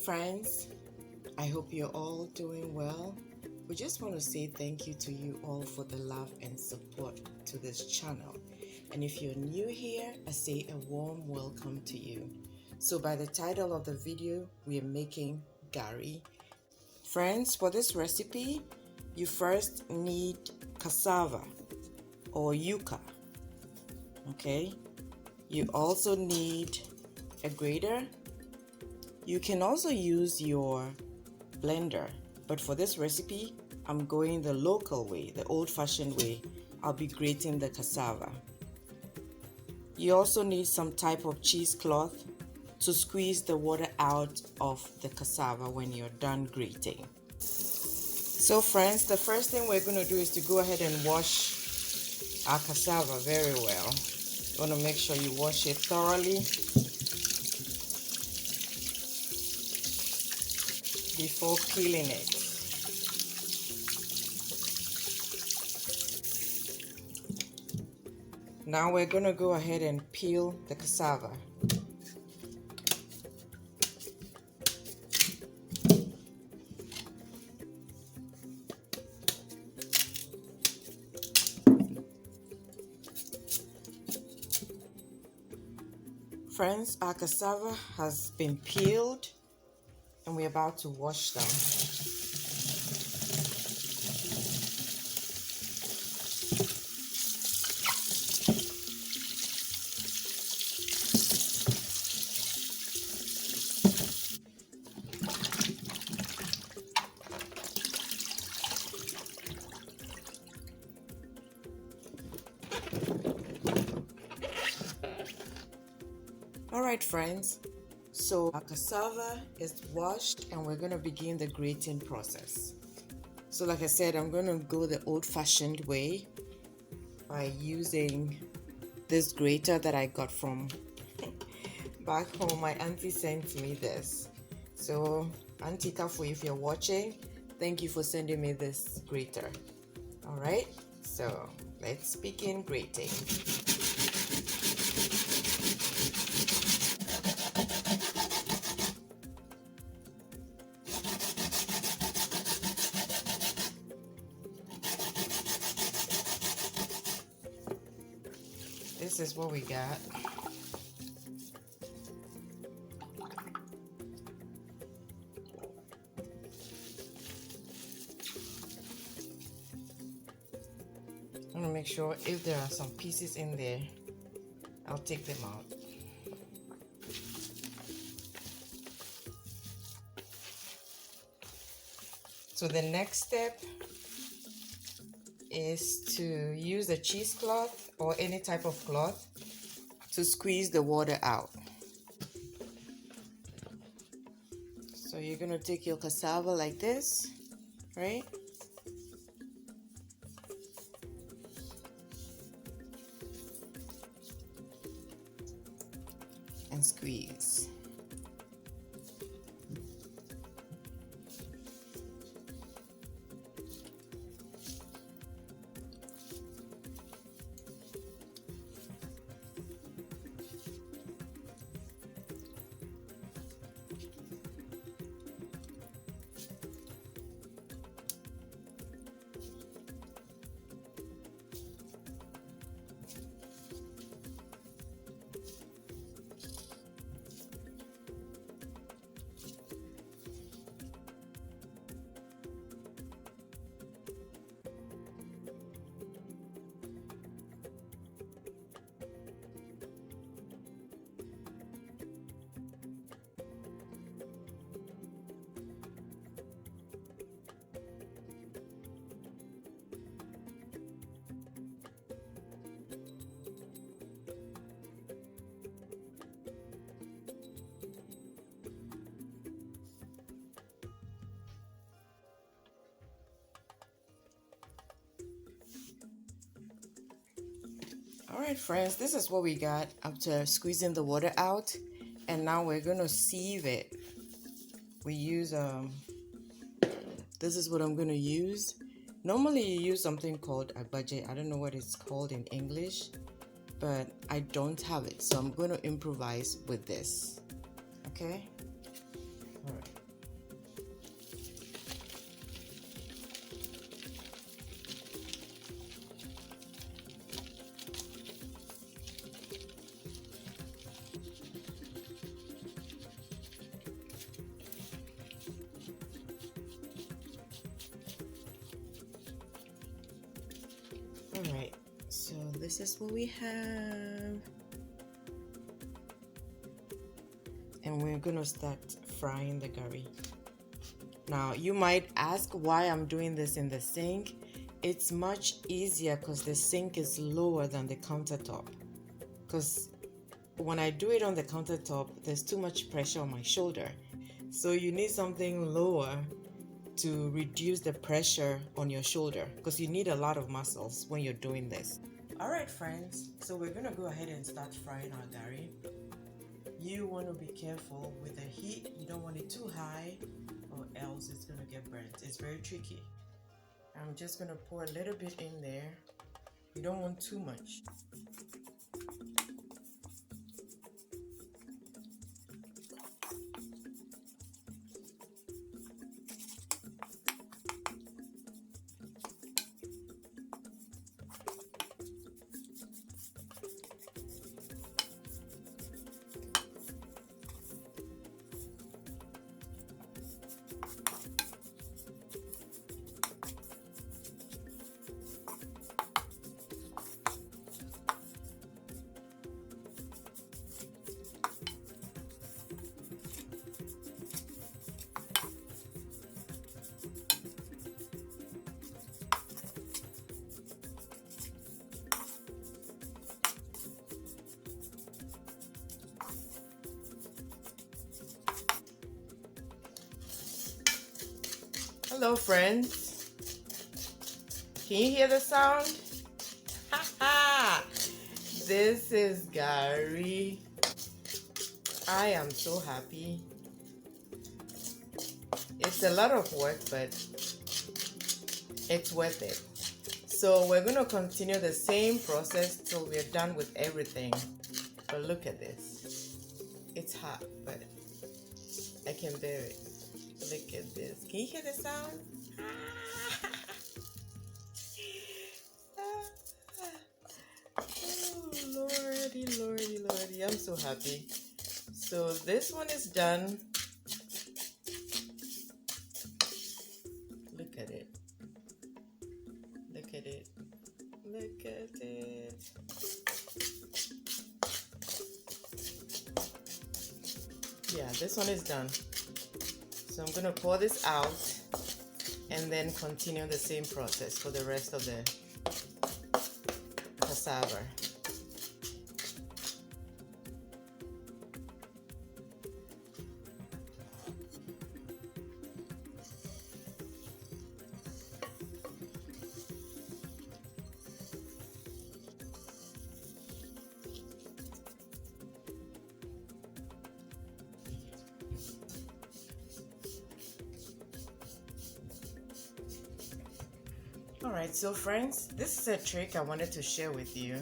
friends, I hope you're all doing well. We just want to say thank you to you all for the love and support to this channel. And if you're new here, I say a warm welcome to you. So by the title of the video, we are making gari. Friends, for this recipe, you first need cassava or yuca. Okay, you also need a grater. You can also use your blender, but for this recipe, I'm going the local way, the old-fashioned way. I'll be grating the cassava. You also need some type of cheesecloth to squeeze the water out of the cassava when you're done grating. So friends, the first thing we're going to do is to go ahead and wash our cassava very well. You want to make sure you wash it thoroughly before peeling it. Now we're going to go ahead and peel the cassava. Friends, our cassava has been peeled and we're about to wash them. Alright friends, so our cassava is washed and we're going to begin the grating process. So like I said, I'm going to go the old-fashioned way by using this grater that I got from back home. My auntie sent me this. So Auntie Kafu, if you're watching, thank you for sending me this grater. Alright, so let's begin grating. This is what we got. I'm gonna make sure if there are some pieces in there, I'll take them out. So the next step is to use a cheesecloth or any type of cloth to squeeze the water out. So you're gonna take your cassava like this, right? And squeeze. Alright friends, this is what we got after squeezing the water out, and now we're going to sieve it. We use this is what I'm going to use. Normally you use something called a budget. I don't know what it's called in English, but I don't have it, so I'm going to improvise with this. Okay, all right. this is what we have. And we're gonna start frying the gari. Now you might ask why I'm doing this in the sink. It's much easier because the sink is lower than the countertop. Because when I do it on the countertop, there's too much pressure on my shoulder. So you need something lower to reduce the pressure on your shoulder, because you need a lot of muscles when you're doing this. Alright friends, so we're gonna go ahead and start frying our gari. You want to be careful with the heat. You don't want it too high or else it's gonna get burnt. It's very tricky. I'm just gonna pour a little bit in there. You don't want too much. Hello friends, can you hear the sound? This is gari. I am so happy. It's a lot of work, but it's worth it. So we're going to continue the same process till we're done with everything. But look at this. It's hot, but I can bear it. Look at this. Can you hear the sound? Oh, lordy, lordy, lordy. I'm so happy. So this one is done. Look at it. Look at it. Look at it. Yeah, this one is done. So I'm going to pour this out and then continue the same process for the rest of the cassava. Alright, so friends, this is a trick I wanted to share with you.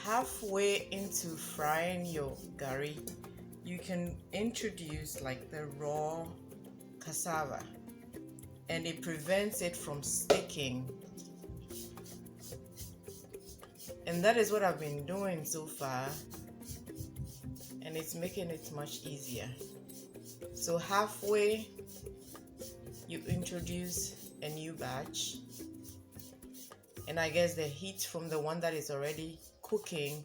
Halfway into frying your gari, you can introduce like the raw cassava and it prevents it from sticking. And that is what I've been doing so far, and it's making it much easier. So halfway you introduce a new batch, and I guess the heat from the one that is already cooking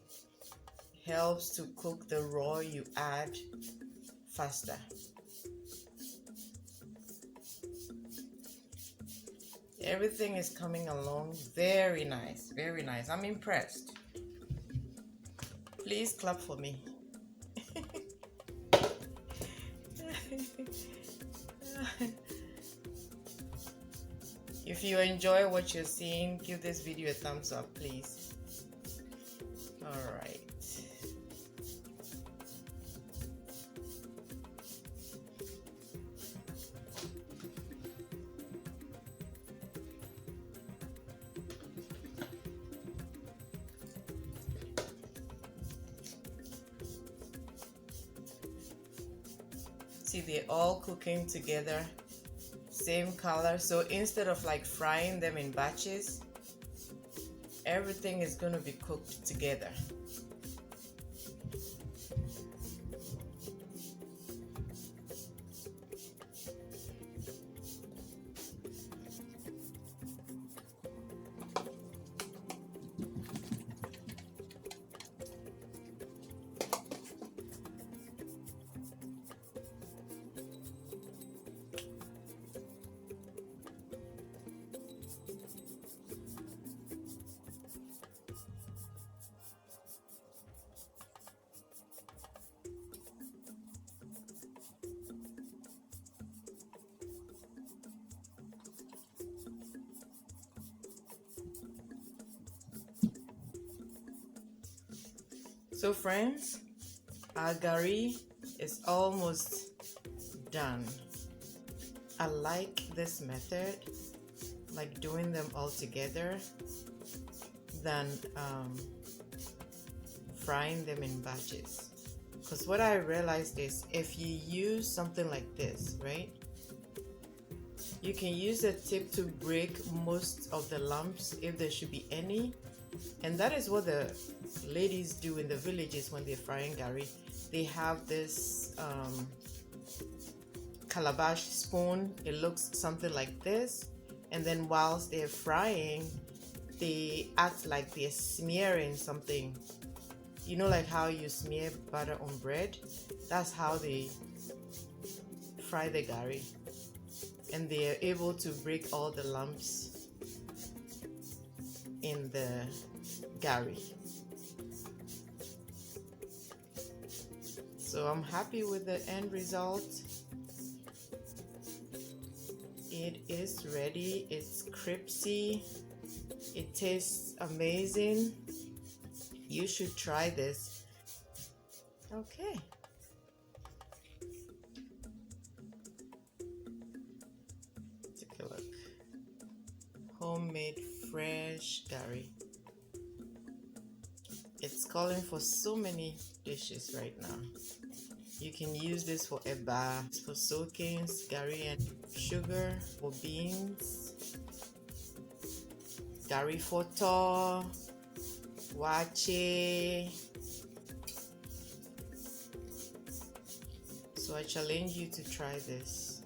helps to cook the raw you add faster. Everything is coming along very nice, very nice. I'm impressed. Please clap for me. If you enjoy what you're seeing, give this video a thumbs up, please. All right. See, they're all cooking together. Same color. So instead of like frying them in batches, everything is going to be cooked together. So friends, our gari is almost done. I like this method, like doing them all together, than frying them in batches. Because what I realized is if you use something like this, right, you can use a tip to break most of the lumps if there should be any. And that is what the ladies do in the villages when they're frying gari. They have this calabash spoon. It looks something like this. And then whilst they're frying, they act like they're smearing something. You know, like how you smear butter on bread? That's how they fry the gari. And they are able to break all the lumps in the gari. So I'm happy with the end result. It is ready. It's crispy. It tastes amazing. You should try this. Okay. Take a look. Homemade fresh gari. It's calling for so many dishes right now. You can use this for eba, for soakings, gari and sugar, for beans, gari foto, wache. So I challenge you to try this.